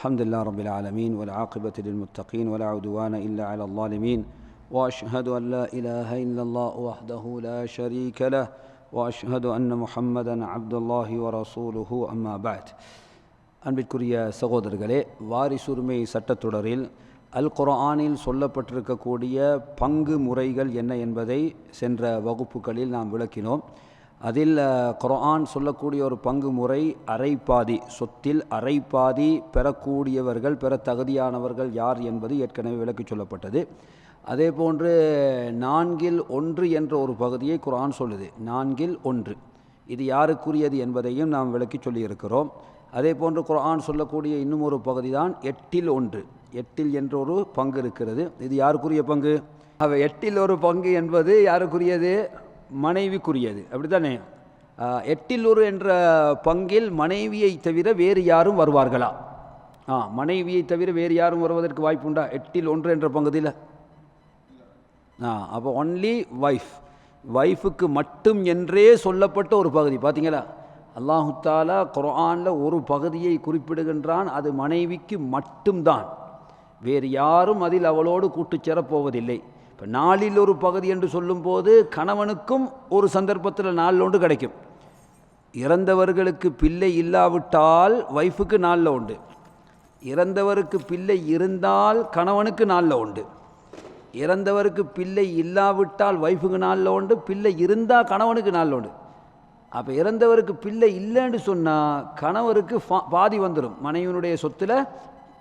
الحمد لله رب العالمين والعاقبة للمتقين ولا عدوان إلا على الظالمين وأشهد أن لا إله إلا الله وحده لا شريك له وأشهد أن محمدا عبد الله ورسوله أما بعد அன்பிற்குரிய சகோதரர்களே, வாரிசுரிமை சட்டத்தொடரில் அல் குர்ஆனில் சொல்லப்பட்டிருக்கக்கூடிய பங்கு முறைகள் என்ன என்பதை சென்ற வகுப்புகளில் நாம் விளக்கினோம். அதில் குர்ஆன் சொல்லக்கூடிய ஒரு பங்கு முறை அரைப்பாதி, சொத்தில் அரைப்பாதி பெறக்கூடியவர்கள், பெற தகுதியானவர்கள் யார் என்பது ஏற்கனவே விளக்கி சொல்லப்பட்டது. அதே போன்று 4/1 என்ற ஒரு பகுதியை குர்ஆன் சொல்லுது. 4/1 இது யாருக்குரியது என்பதையும் நாம் விளக்கி சொல்லியிருக்கிறோம். அதே போன்று குர்ஆன் சொல்லக்கூடிய இன்னும் ஒரு பகுதி தான் 8/1. 8 என்ற ஒரு பங்கு இருக்கிறது. இது யாருக்குரிய பங்கு? 8 பங்கு என்பது யாருக்குரியது? மனைவிக்குரியது. அப்படித்தானே? 8 என்ற பங்கில் மனைவியை தவிர வேறு யாரும் வருவார்களா? மனைவியை தவிர வேறு யாரும் வருவதற்கு வாய்ப்புண்டா 8/1 என்ற பகுதியில்? அப்போ ஒன்லி வைஃபுக்கு மட்டும் என்றே சொல்லப்பட்ட ஒரு பகுதி. பார்த்தீங்களா, அல்லாஹு தாலா குர்ஆனில் ஒரு பகுதியை குறிப்பிடுகின்றான், அது மனைவிக்கு மட்டும்தான், வேறு யாரும் அதில் அவளோடு கூட்டுச்சேரப் போவதில்லை. இப்போ 4/1 பகுதி என்று சொல்லும்போது கணவனுக்கும் ஒரு சந்தர்ப்பத்தில் 4/1 கிடைக்கும். இறந்தவர்களுக்கு பிள்ளை இல்லாவிட்டால் வைஃபுக்கு 4/1, இறந்தவருக்கு பிள்ளை இருந்தால் கணவனுக்கு 4/1, இறந்தவருக்கு பிள்ளை இல்லாவிட்டால் வைஃபுக்கு 4/1, பிள்ளை இருந்தால் கணவனுக்கு 4/1. அப்போ இறந்தவருக்கு பிள்ளை இல்லைன்னு சொன்னால் கணவருக்கு பாதி வந்துடும், மனைவியினுடைய சொத்தில்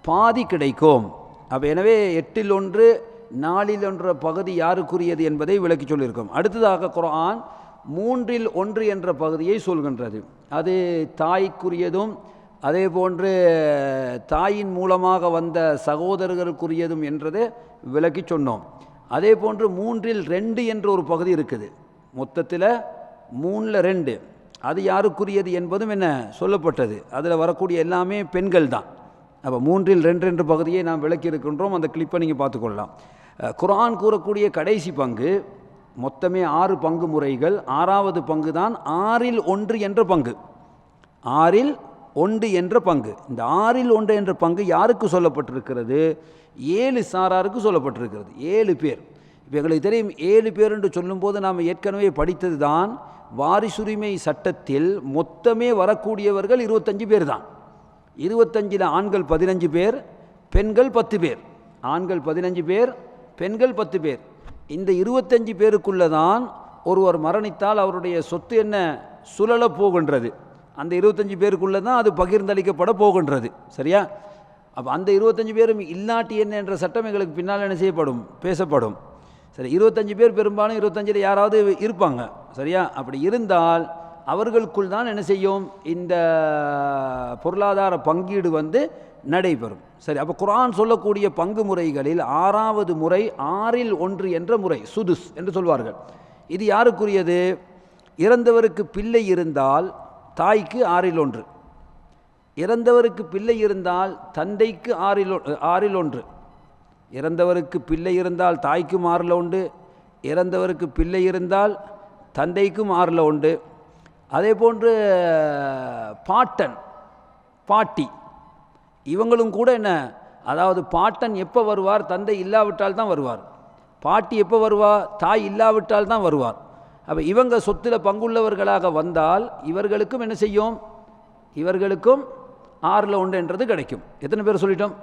பாதி கிடைக்கும். அப்போ எனவே 8/1 4/1 பகுதி யாருக்குரியது என்பதை விளக்கி சொல்லியிருக்கோம். அடுத்ததாக குர்ஆன் 3/1 என்ற பகுதியை சொல்கின்றது. அது தாய்க்குரியதும் அதே போன்று தாயின் மூலமாக வந்த சகோதரர்களுக்குரியதும் என்றதை விளக்கி சொன்னோம். அதே போன்று 3/2 என்ற ஒரு பகுதி இருக்குது. மொத்தத்தில் 3/2 அது யாருக்குரியது என்பதும் என்ன சொல்லப்பட்டது. அதில் வரக்கூடிய எல்லாமே பெண்கள் தான். அப்போ 3/2 என்ற பகுதியை நாம் விளக்கி இருக்கின்றோம். அந்த கிளிப்பை நீங்கள் பார்த்துக்கொள்ளலாம். குர்ஆன் கூறக்கூடிய கடைசி பங்கு, மொத்தமே 6 பங்கு முறைகள், 6வது பங்கு தான் 6/1 என்ற பங்கு. 6/1 என்ற பங்கு. இந்த 6/1 என்ற பங்கு யாருக்கு சொல்லப்பட்டிருக்கிறது? 7 சாராருக்கு சொல்லப்பட்டிருக்கிறது. 7 பேர். இப்போ எங்களுக்கு தெரியும், 7 பேர் என்று சொல்லும்போது நாம் ஏற்கனவே படித்தது தான், வாரிசுரிமை சட்டத்தில் மொத்தமே வரக்கூடியவர்கள் 25 பேர் தான். 25 ஆண்கள் 15 பேர், பெண்கள் 10 பேர். ஆண்கள் 15 பேர், பெண்கள் 10 பேர். இந்த 25 பேருக்குள்ளே தான் ஒருவர் மரணித்தால் அவருடைய சொத்து என்ன சுழலப் போகின்றது. அந்த 25 பேருக்குள்ளே தான் அது பகிர்ந்தளிக்கப்பட போகின்றது. சரியா? அப்போ அந்த 25 பேரும் இல்லாட்டி என்ன என்ற சட்டம் எங்களுக்கு பின்னால் என்ன செய்யப்படும், பேசப்படும். சரி, 25 பேர் பெரும்பாலும் 25 யாராவது இருப்பாங்க. சரியா? அப்படி இருந்தால் அவர்களுக்குள் தான் என்ன செய்யும், இந்த பொருளாதார பங்கீடு நடைபெறும். சரி, அப்போ குர்ஆன் சொல்லக்கூடிய பங்கு முறைகளில் 6வது முறை 6/1 என்ற முறை, சுதுஸ் என்று சொல்வார்கள். இது யாருக்குரியது? இறந்தவருக்கு பிள்ளை இருந்தால் தாய்க்கு 6/1, இறந்தவருக்கு பிள்ளை இருந்தால் தந்தைக்கு 6/1. இறந்தவருக்கு பிள்ளை இருந்தால் தாய்க்கும் 6/1, இறந்தவருக்கு பிள்ளை இருந்தால் தந்தைக்கும் 6/1. அதே போன்று பாட்டன் பாட்டி இவங்களும் கூட என்ன, அதாவது பாட்டன் எப்போ வருவார்? தந்தை இல்லாவிட்டால் தான் வருவார். பாட்டி எப்போ வருவார்? தாய் இல்லாவிட்டால் தான் வருவார். அப்போ இவங்க சொத்தில் பங்குள்ளவர்களாக வந்தால் இவர்களுக்கும் என்ன செய்யும், இவர்களுக்கும் 6/1 என்றது கிடைக்கும். எத்தனை பேர் சொல்லிட்டோம்?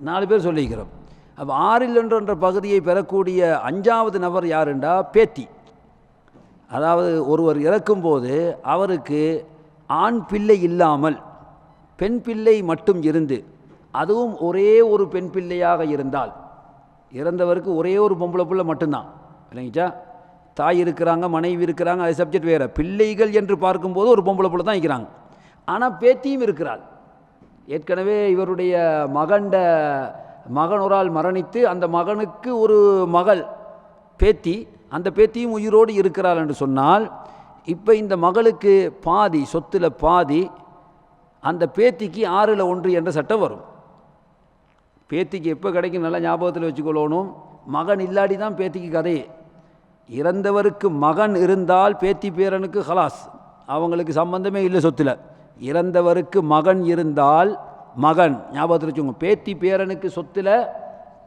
4 பேர் சொல்லிக்கிறோம். அப்போ 6/1 என்ற பகுதியை பெறக்கூடிய 5வது நபர் யாருண்டா பேத்தி. அதாவது ஒருவர் இறக்கும்போது அவருக்கு ஆண் பிள்ளை இல்லாமல் பெண் பிள்ளை மட்டும் இருந்து, அதுவும் ஒரே ஒரு பெண் பிள்ளையாக இருந்தால், இறந்தவருக்கு ஒரே ஒரு பொம்பளை பிள்ளை மட்டும்தான் இல்லைங்கச்சா, தாய் இருக்கிறாங்க, மனைவி இருக்கிறாங்க, அது சப்ஜெக்ட் வேறு. பிள்ளைகள் என்று பார்க்கும்போது ஒரு பொம்பளை பிள்ளை தான் இருக்கிறாங்க. ஆனால் பேத்தியும் இருக்கிறாள். ஏற்கனவே இவருடைய மகன் ஒரு ஆள் மரணித்து அந்த மகனுக்கு ஒரு மகள் பேத்தி, அந்த பேத்தியும் உயிரோடு இருக்கிறாள் என்று சொன்னால், இப்போ இந்த மகளுக்கு பாதி, சொத்தில் பாதி, அந்த பேத்திக்கு 6/1 என்ற சட்டம் வரும். பேத்திக்கு எப்போ கிடைக்கும் நல்லா ஞாபகத்தில் வச்சுக்கொள்ளணும். மகன் இல்லாடி தான் பேத்திக்கு கதையே. இறந்தவருக்கு மகன் இருந்தால் பேத்தி பேரனுக்கு ஹலாஸ், அவங்களுக்கு சம்பந்தமே இல்லை சொத்தில். இறந்தவருக்கு மகன் இருந்தால் மகன். ஞாபகத்தில் வச்சுங்க, பேத்தி பேரனுக்கு சொத்தில்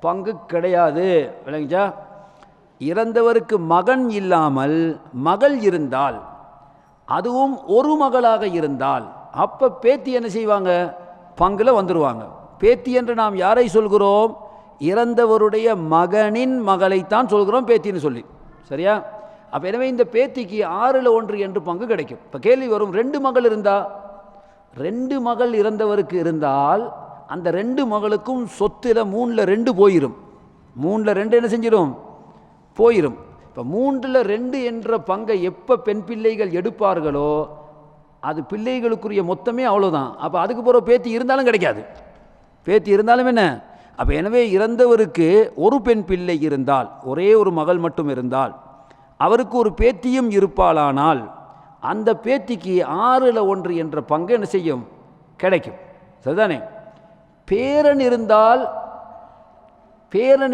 பங்கு கிடையாது. விளங்கிச்சா? இறந்தவருக்கு மகன் இல்லாமல் மகள் இருந்தால், அதுவும் ஒரு மகளாக இருந்தால், அப்போ பேத்தி என்ன செய்வாங்க? பங்கில் வந்துடுவாங்க. பேத்தி என்று நாம் யாரை சொல்கிறோம்? இறந்தவருடைய மகனின் மகளைத்தான் சொல்கிறோம் பேத்தின்னு சொல்லி. சரியா? அப்போ எனவே இந்த பேத்திக்கு 6/1 என்று பங்கு கிடைக்கும். இப்போ கேள்வி வரும், 2 மகள் இருந்தால், 2 மகள் இறந்தவருக்கு இருந்தால் அந்த 2 மகளுக்கும் சொத்தில் 3/2 போயிடும். 3/2 என்ன செஞ்சிடும்? போயிடும். இப்போ 3/2 என்ற பங்கை எப்போ பெண் பிள்ளைகள் எடுப்பார்களோ அது பிள்ளைகளுக்குரிய மொத்தமே அவ்வளோதான். அப்போ அதுக்கு போகிற பேத்தி இருந்தாலும் கிடைக்காது. பேத்தி இருந்தாலும் என்ன? அப்போ எனவே இறந்தவருக்கு ஒரு பெண் பிள்ளை இருந்தால், ஒரே ஒரு மகள் மட்டும் இருந்தால், அவருக்கு ஒரு பேத்தியும் இருப்பாளானால் அந்த பேத்திக்கு 6/1 என்ற பங்கு என்ன செய்யும்? கிடைக்கும். சரிதானே? பேரன்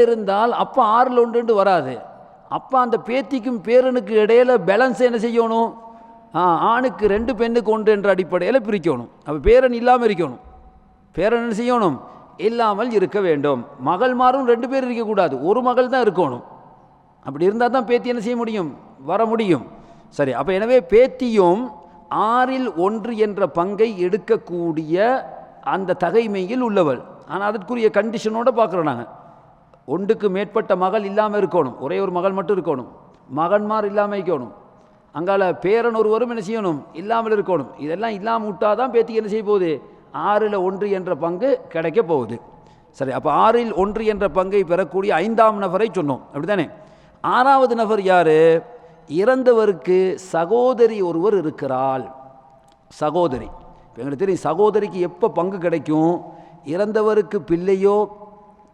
இருந்தால் அப்போ 6/1 வராது. அப்போ அந்த பேத்திக்கும் பேரனுக்கு இடையில பேலன்ஸ் என்ன செய்யணும்? ஆணுக்கு 2 பெண்ணுக்கு 1 என்ற அடிப்படையில் பிரிக்கணும். அப்போ பேரன் இல்லாமல் இருக்கணும். பேரன் என்ன செய்யணும்? இல்லாமல் இருக்க வேண்டும். மகள்மாரும் 2 பேர் இருக்கக்கூடாது, ஒரு மகள் தான் இருக்கணும். அப்படி இருந்தால் தான் பேத்தி என்ன செய்ய முடியும்? வர முடியும். சரி, அப்போ எனவே பேத்தியும் 6/1 என்ற பங்கை எடுக்கக்கூடிய அந்த தகைமையில் உள்ளவள். ஆனால் அதற்குரிய கண்டிஷனோடு பார்க்குறோம் நாங்கள். 1க்கு மேற்பட்ட மகள் இல்லாமல் இருக்கணும், ஒரே ஒரு மகள் மட்டும் இருக்கணும், மகன்மார் இல்லாமல் இருக்கணும், அங்கால பேரன் ஒருவரும் என்ன செய்யணும்? இல்லாமல் இருக்கணும். இதெல்லாம் இல்லாமல் விட்டால் தான் பேத்திக்கு என்ன செய்ய போகுது? 6/1 என்ற பங்கு கிடைக்க போகுது. சரி, அப்போ 6/1 என்ற பங்கை பெறக்கூடிய 5ஆம் நபரை சொன்னோம். அப்படி தானே? 6வது நபர் யார்? இறந்தவருக்கு சகோதரி ஒருவர் இருக்கிறாள். சகோதரி. இப்போ எங்களுக்கு தெரியும், சகோதரிக்கு எப்போ பங்கு கிடைக்கும்? இறந்தவருக்கு பிள்ளையோ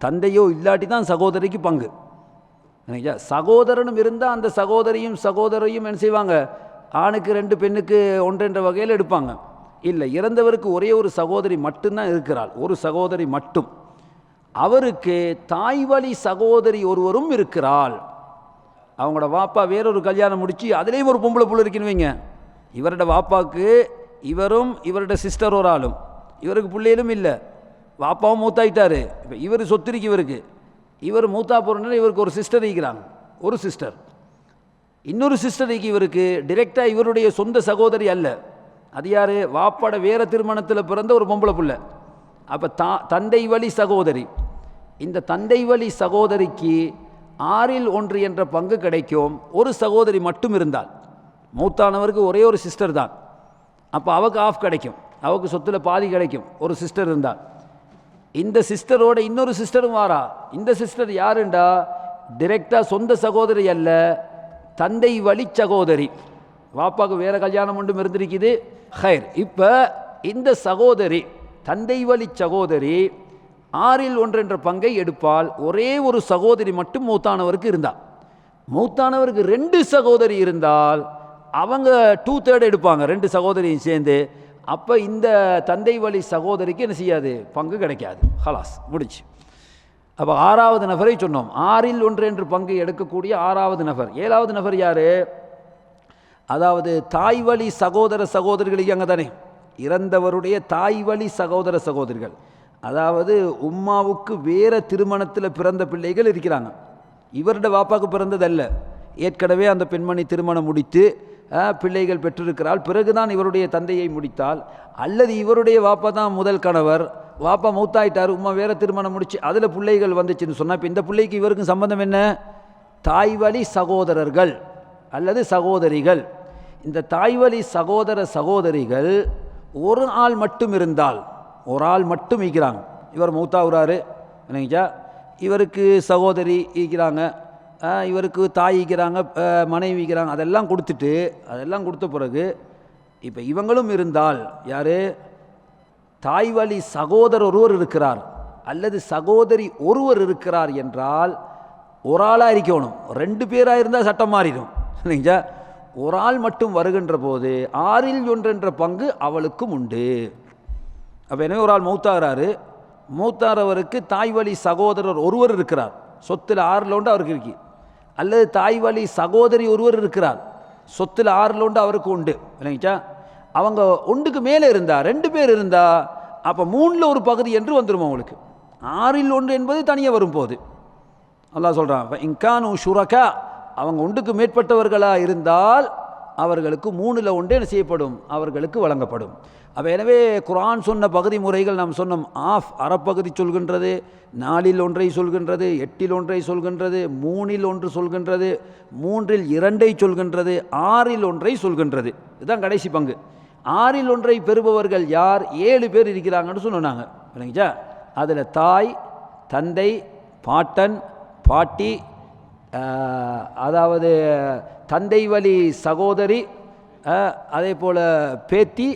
தந்தையோ இல்லாட்டி தான் சகோதரிக்கு பங்கு. சகோதரனும் இருந்தால் அந்த சகோதரியும் என்ன செய்வாங்க? ஆணுக்கு 2 பெண்ணுக்கு 1 என்ற வகையில் எடுப்பாங்க. இல்லை, இறந்தவருக்கு ஒரே ஒரு சகோதரி மட்டும்தான் இருக்கிறாள், ஒரு சகோதரி மட்டும். அவருக்கு தாய் வழி சகோதரி ஒருவரும் இருக்கிறாள். அவங்களோட வாப்பா வேறொரு கல்யாணம் முடித்து அதுலேயும் ஒரு பொம்பளை புள்ள இருக்குன்னு வைங்க. இவரோட வாப்பாவுக்கு இவரும் இவரோட சிஸ்டர் ஒரு ஆளும், இவருக்கு பிள்ளைகளும் இல்லை, வாப்பாவும் மூத்தாயிட்டார். இப்போ இவர் சொத்திருக்கு இவருக்கு, இவர் மூத்தா போகிறனால இவருக்கு ஒரு சிஸ்டர் இருக்கிறாங்க, ஒரு சிஸ்டர். இன்னொரு சிஸ்டருக்கு இவருக்கு டிரெக்டாக இவருடைய சொந்த சகோதரி அல்ல. அது யார்? வாப்பாட வேறு திருமணத்தில் பிறந்த ஒரு பொம்பளை புள்ள. அப்போ தந்தை வழி சகோதரி. இந்த தந்தை வழி சகோதரிக்கு 6/1 என்ற பங்கு கிடைக்கும், ஒரு சகோதரி மட்டும் இருந்தால். மூத்தானவருக்கு ஒரே ஒரு சிஸ்டர் தான். அப்போ அவருக்கு ஆஃப் கிடைக்கும், அவருக்கு சொத்தில் பாதி கிடைக்கும், ஒரு சிஸ்டர் இருந்தால். இந்த சிஸ்டரோட இன்னொரு சிஸ்டரும் வாரா. இந்த சிஸ்டர் யாருண்டா? டிரெக்டாக சொந்த சகோதரி அல்ல, தந்தை வழி சகோதரி. வாப்பாவுக்கு வேறு கல்யாணம் ஒன்றும் இருந்திருக்குது. ஹைர், இப்போ இந்த சகோதரி, தந்தை வழி சகோதரி 6/1 என்ற பங்கை எடுப்பால். ஒரே ஒரு சகோதரி மட்டும் மூத்தானவருக்கு இருந்தால். மூத்தானவருக்கு 2 சகோதரி இருந்தால் அவங்க 2/3 எடுப்பாங்க, 2 சகோதரியும் சேர்ந்து. அப்போ இந்த தந்தை வழி சகோதரிக்கு என்ன செய்யாது? பங்கு கிடைக்காது. ஹலாஸ், முடிச்சு. அப்போ 6வது நபரை சொன்னோம். 6/1 என்று பங்கு எடுக்கக்கூடிய 6வது நபர். 7வது நபர் யார்? அதாவது தாய் வழி சகோதர சகோதரிகள் அங்கே தானே, இறந்தவருடைய தாய் வழி சகோதர சகோதரிகள். அதாவது உம்மாவுக்கு வேறு திருமணத்தில் பிறந்த பிள்ளைகள் இருக்கிறாங்க. இவருடைய வாப்பாவுக்கு பிறந்ததல்ல, ஏற்கனவே அந்த பெண்மணி திருமணம் முடித்து பிள்ளைகள் பெற்றிருக்கிறாள், பிறகுதான் இவருடைய தந்தையை முடித்தால். அல்லது இவருடைய வாப்பா தான் முதல் கணவர், வாப்பா மூத்தாயிட்டார், உம்மா வேறு திருமணம் முடித்து அதில் பிள்ளைகள் வந்துச்சுன்னு சொன்னால், இப்போ இந்த பிள்ளைக்கு இவருக்கும் சம்பந்தம் என்ன? தாய் வழி சகோதரர்கள் அல்லது சகோதரிகள். இந்த தாய் வழி சகோதர சகோதரிகள் ஒரு ஆள் மட்டும் இருந்தால், ஒரு ஆள் மட்டும் இருக்கிறாங்க, இவர் மூத்தாவுறாரு என்னங்கச்சா, இவருக்கு சகோதரி இருக்கிறாங்க, இவருக்கு தாய் இருக்கிறாங்க, மனைவி இருக்கிறாங்க, அதெல்லாம் கொடுத்த பிறகு இப்போ இவங்களும் இருந்தால், யார்? தாய் வழி சகோதரர் ஒருவர் இருக்கிறார் அல்லது சகோதரி ஒருவர் இருக்கிறார் என்றால் ஒரு ஆளாக இருக்கணும். 2 பேராக இருந்தால் சட்டம் மாறிடும் இல்லைங்களா? ஒரு ஆள் மட்டும் வருகின்ற போது 6/1 என்ற பங்கு அவளுக்கும் உண்டு. அப்போ எனவே ஒரு ஆள் மூத்தாகிறாரு, மூத்தாரவருக்கு தாய் வழி சகோதரர் ஒருவர் இருக்கிறார், சொத்தில் 6/1 அவருக்கு இருக்கு. அல்லது தாய் வழி சகோதரி ஒருவர் இருக்கிறார், சொத்தில் 6/1 அவருக்கு உண்டு இல்லைங்கச்சா. அவங்க 1க்கு மேலே இருந்தால், 2 பேர் இருந்தால் அப்போ 3ல் ஒரு பகுதி என்று வந்துடும் உங்களுக்கு. 6ல் 1 என்பது தனியாக வரும்போது அல்லாஹ் சொல்கிறான், இன்கானு ஷுரகா, அவங்க ஒன்றுக்கு மேற்பட்டவர்களாக இருந்தால் அவர்களுக்கு 3ல் 1 என்ன செய்யப்படும், அவர்களுக்கு வழங்கப்படும். அப்போ எனவே குர்ஆன் சொன்ன பகுதி முறைகள் நாம் சொன்னோம். ஆஃப் அறப்பகுதி சொல்கின்றது, 4ல் 1 சொல்கின்றது, 8ல் 1 சொல்கின்றது, 3ல் 1 சொல்கின்றது, 3ல் 2 சொல்கின்றது, 6ல் 1 சொல்கின்றது. இதுதான் கடைசி பங்கு. 6ல் 1 பெறுபவர்கள் யார்? 7 பேர் இருக்கிறாங்கன்னு சொன்னாங்க. இல்லைங்களா? அதில் தாய், தந்தை, பாட்டன், பாட்டி, அதாவது தந்தை வழி சகோதரி, அதே போல் பேத்தி,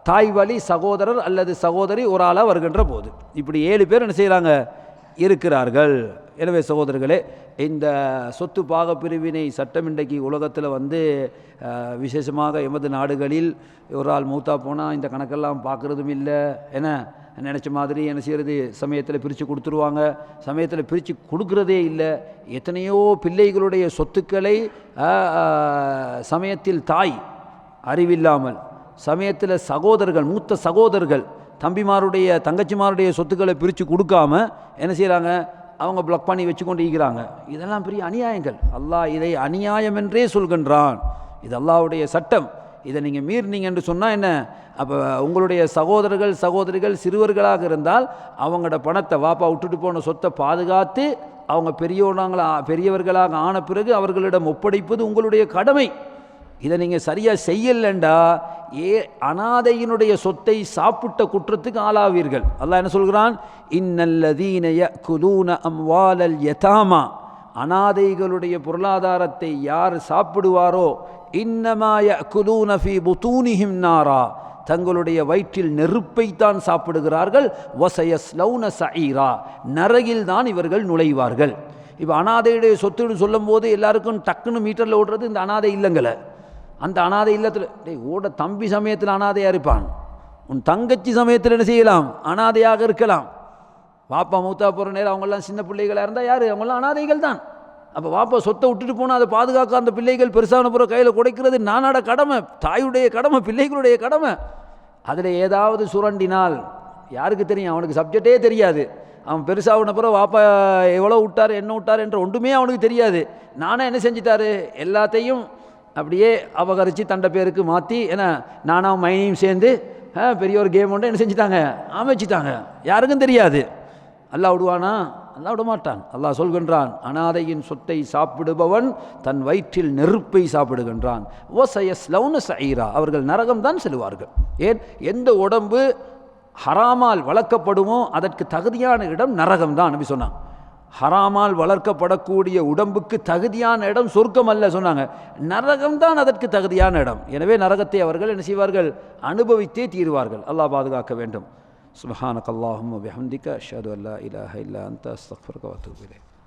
தாய் வழி சகோதரர் அல்லது சகோதரி ஒரு ஆளாக வருகின்ற போது இப்படி 7 பேர் என்ன செய்கிறாங்க, இருக்கிறார்கள். எனவே சகோதரர்களே, இந்த சொத்து பாகப்பிரிவினை சட்டம் இன்றைக்கு உலகத்தில் விசேஷமாக எமது நாடுகளில் ஒரு ஆள் மூத்தா போனால் இந்த கணக்கெல்லாம் பார்க்குறதும் இல்லை. என்ன நினச்ச மாதிரி என்ன செய்கிறது, சமயத்தில் பிரித்து கொடுத்துருவாங்க, சமயத்தில் பிரித்து கொடுக்குறதே இல்லை. எத்தனையோ பிள்ளைகளுடைய சொத்துக்களை சமயத்தில் தாய் அறிவில்லாமல், சமயத்தில் சகோதரர்கள், மூத்த சகோதரர்கள் தம்பிமாருடைய தங்கச்சிமாருடைய சொத்துக்களை பிரித்து கொடுக்காம என்ன செய்கிறாங்க, அவங்க பிளாக் பண்ணி வச்சு கொண்டு இருக்கிறாங்க. இதெல்லாம் பெரிய அநியாயங்கள். அல்லாஹ் இதை அநியாயம் என்றே சொல்கின்றான். இது அல்லாஹ்வுடைய சட்டம். இதை நீங்கள் மீறினீங்க என்று சொன்னால் என்ன, அப்போ உங்களுடைய சகோதரர்கள் சகோதரிகள் சிறுவர்களாக இருந்தால் அவங்களோட பணத்தை, வாப்பா விட்டுட்டு போன சொத்தை பாதுகாத்து அவங்க பெரியவர்களாக ஆன பிறகு அவர்களிடம் ஒப்படைப்பது உங்களுடைய கடமை. இதை நீங்கள் சரியாக செய்யலண்டா அனாதையினுடைய சொத்தை சாப்பிட்ட குற்றத்துக்கு ஆளாவீர்கள். அல்லாஹ் என்ன சொல்கிறான், இன்னல்லதீன யஅகுலூன அம்வாலல் யதாமா, அனாதைகளுடைய பொருளாதாரத்தை யார் சாப்பிடுவாரோ, இன்னமா யஅகுலூன ஃபீ புதூனிஹிம் நாரா, தங்களுடைய வயிற்றில் நெருப்பைத்தான் சாப்பிடுகிறார்கள், வஸயஸ்லௌன சஈரா, நரகில் தான் இவர்கள் நுழைவார்கள். இப்போ அனாதையுடைய சொத்துன்னு சொல்லும் போது எல்லாருக்கும் டக்குன்னு மீட்டரில் ஓடுறது இந்த அனாதை இல்லங்களை. அந்த அனாதை இல்லத்தில் ஓட தம்பி சமயத்தில் அனாதையாக இருப்பான், உன் தங்கச்சி சமயத்தில் என்ன செய்யலாம், அனாதையாக இருக்கலாம். வாப்பா மூத்தா போகிற நேரம் அவங்கெல்லாம் சின்ன பிள்ளைகளாக இருந்தால் யார், அவங்களாம் அனாதைகள் தான். அப்போ வாப்பா சொத்தை விட்டுட்டு போனால் அதை பாதுகாக்க அந்த பிள்ளைகள் பெருசான பிறகு கையில் குடைக்கிறது நானோட கடமை, தாயுடைய கடமை, பிள்ளைகளுடைய கடமை. அதில் ஏதாவது சுரண்டினால் யாருக்கு தெரியும், அவனுக்கு சப்ஜெக்டே தெரியாது. அவன் பெருசாகின பிறகு வாப்பா எவ்வளோ விட்டார் என்ன விட்டார் என்ற ஒன்றுமே அவனுக்கு தெரியாது. நானே என்ன செஞ்சிட்டாரு, எல்லாத்தையும் அப்படியே அபகரித்து தண்டை பேருக்கு மாற்றி, ஏன்னா நானும் மைனியும் சேர்ந்து பெரிய ஒரு கேம் ஒன்று என்ன செஞ்சிட்டாங்க, அமைச்சிட்டாங்க. யாருக்கும் தெரியாது. அல்லாஹ் விடுவானா? அல்லாஹ் விட மாட்டான். அல்லாஹ் சொல்கின்றான், அனாதையின் சொத்தை சாப்பிடுபவன் தன் வயிற்றில் நெருப்பை சாப்பிடுகின்றான். வஸயஸ்லௌன சஈரா, அவர்கள் நரகம்தான் செல்வார்கள். ஏன், எந்த உடம்பு ஹராமால் வளர்க்கப்படுமோ அதற்கு தகுதியான இடம் நரகம்தான் நபி சொன்னாங்க. ஹராமால் வளர்க்கப்படக்கூடிய உடம்புக்கு தகுதியான இடம் சொர்க்கம் அல்ல சொன்னாங்க, நரகம்தான் அதற்கு தகுதியான இடம். எனவே நரகத்தை அவர்கள் என்ன செய்வார்கள், அனுபவித்தே தீருவார்கள். அல்லாஹ் பாதுகாக்க வேண்டும். சுப்ஹானக அல்லாஹும்ம வபிஹம்திக அஷ்ஹது அல்லா இலாஹ இல்லா அன்த அஸ்தக்ஃபிருக வ அத்தூபு இலைக்.